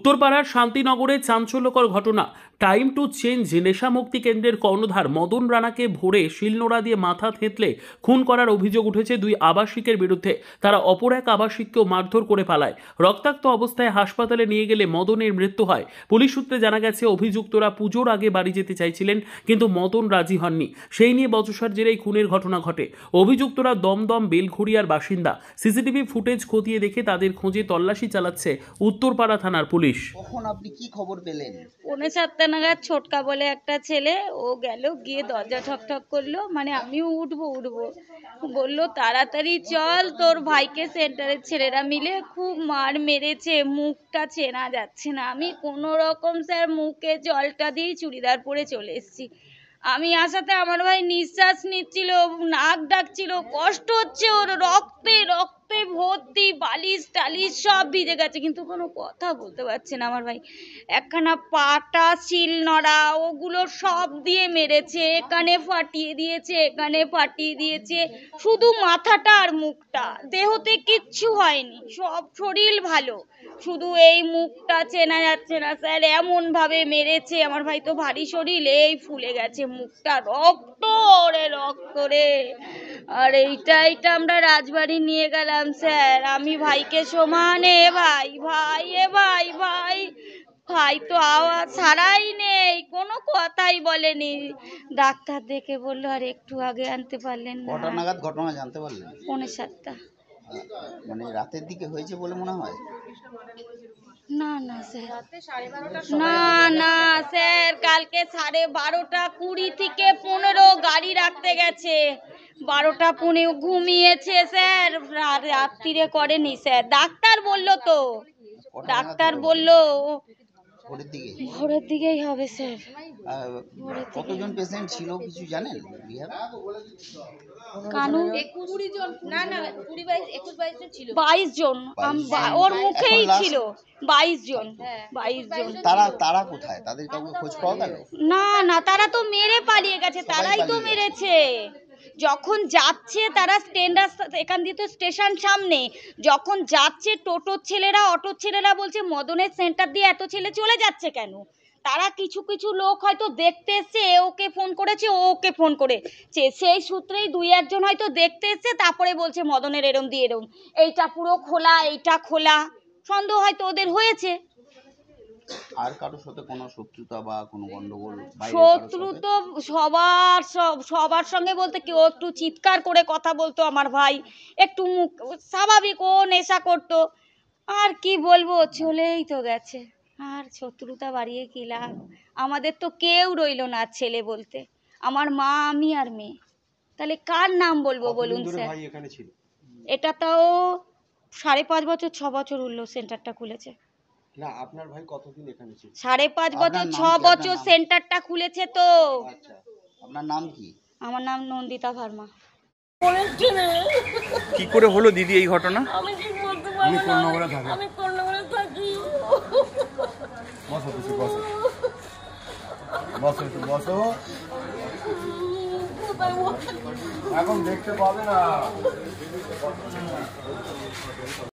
উত্তরপাড়ার শান্তিনগরে চাঞ্চল্যকর ঘটনা। Time to change নেশামুক্তি কেন্দ্রের কর্ণধার মদন রানাকে ভোরে শিলনোড়া দিয়ে মাথা থেঁতলে খুন করার অভিযোগ উঠেছে দুই আবাসিকের বিরুদ্ধে। তারা অপর এক আবাসিককেও মারধর করে পালায়। রক্তাক্ত অবস্থায় হাসপাতালে নিয়ে গেলে মদনের মৃত্যু হয়। পুলিশ সূত্রে জানা গেছে, অভিযুক্তরা পুজোর আগে বাড়ি যেতে চাইছিলেন, কিন্তু মদন রাজি হননি। সেই নিয়ে বচসার জেরেই খুনের ঘটনা ঘটে। অভিযুক্তরা দমদম বেলঘড়িয়ার বাসিন্দা। সিসিটিভি ফুটেজ খতিয়ে দেখে তাদের খোঁজে তল্লাশি চালাচ্ছে উত্তরপাড়া থানার পুলিশ। কখন আপনি কি খবর পেলেন? 7:45 নাগাদ ছোটকা বলে একটা ছেলে ও গেল, গিয়ে দরজা ঠকঠক করলো, মানে আমিও উঠবো বললো তাড়াতাড়ি চল, তোর ভাইকে সেন্টারের ছেলেরা মিলে খুব মার মেরেছে, মুখটা চেনা যাচ্ছে না। আমি কোনো রকম স্যার মুখে জলটা দিয়ে চুড়িদার পরে চলে এসেছি। আমি আসাতে আমার ভাই নিঃশ্বাস নিচ্ছিল, নাক ডাকছিল, কষ্ট হচ্ছে ওর, রক্তে ভর্তি, বালিশ টালিশ সব ভিজে গেছে, কিন্তু কোনো কথা বলতে পারছে না আমার ভাই। একখানা পাটা, শিলনোড়া, ওগুলো সব দিয়ে মেরেছে, এখানে ফাটিয়ে দিয়েছে, শুধু মাথাটা আর মুখটা, দেহতে কিচ্ছু হয়নি, সব শরীর ভালো, শুধু এই মুখটা চেনা যাচ্ছে না স্যার, এমন ভাবে মেরেছে। আমার ভাই তো ভারী শরীর, এই ফুলে গেছে মুখটা, রক্ত রে। আর এইটা আমরা রাজবাড়ি নিয়ে গেলাম স্যার। আমি ভাইকে সমানে ভাই তো আওয়াজ ছাড়াই নেই, কোনো কথাই বলেনি। ডাক্তার দেখে বললো আর একটু আগে আনতে পারলেন না। কটা নাগাদ ঘটনা জানতে পারলেন? 7:45। মানে রাতের দিকে হয়েছে বলে মনে হয়? না স্যার, না স্যার, কালকে 12:30 থেকে 15 গাড়ি রাখতে গেছে, 12:15 ঘুমিয়েছে স্যার, রাত্রিরে করেনি স্যার। ডাক্তার বললো ভোরের দিকেই হবে স্যার। কতজন পেশেন্ট ছিল কিছু জানেন? কানু 22 জন, ওর মুখেই ছিল 22 জন। তারা কোথায়? তাদের কাউকে খোঁজ পাওয়া গেল? না, তারা তো মেরে পালিয়ে গেছে, তারাই তো মেরেছে। যখন যাচ্ছে তারা এখান দিয়ে তো স্টেশন সামনে, যখন যাচ্ছে টোটোর ছেলেরা, অটোর ছেলেরা বলছে মদনের সেন্টার দিয়ে এত ছেলে চলে যাচ্ছে কেন। তারা কিছু লোক হয়তো দেখতে এসছে, ওকে ফোন করেছে, ওকে ফোন করেছে, সেই সূত্রেই 2-1 জন হয়তো দেখতে এসছে, তারপরে বলছে মদনের এরম দিয়ে এরম, এইটা পুরো খোলা, এইটা খোলা, সন্দেহ হয়তো ওদের হয়েছে। আর কারোর সাথে কোনো শত্রুতা বা কোনো গন্ডগোল? শত্রু তো সবার সঙ্গে বলতে কি, ও একটু চিৎকার করে কথা বলতো আমার ভাই, একটু মুখ স্বাভাবিক, ও নেশা করতো, আর কি বলবো, চলেই তো গেছে, আর শত্রুতা বাড়িয়ে কি লাভ। আমাদের তো কেউ রইলো না ছেলে বলতে, আমার মা, আমি আর মেয়ে, তাহলে কার নাম বলবো বলুন স্যার। এটা তাও 5.5 বছর 6 বছর হলো সেন্টারটা খুলেছে। না, আপনার ভাই কতদিন এখানে ছিল? 5.5 বছর 6 বছর সেন্টারটা খুলেছে তো। আচ্ছা, আপনার নাম কি? আমার নাম নন্দিতা ভার্মা। কি করে হলো দিদি এই ঘটনা? আমি কি বলতে পারি না, আমি কর্ণগরে থাকি। বসো এখন দেখতে পাবে না।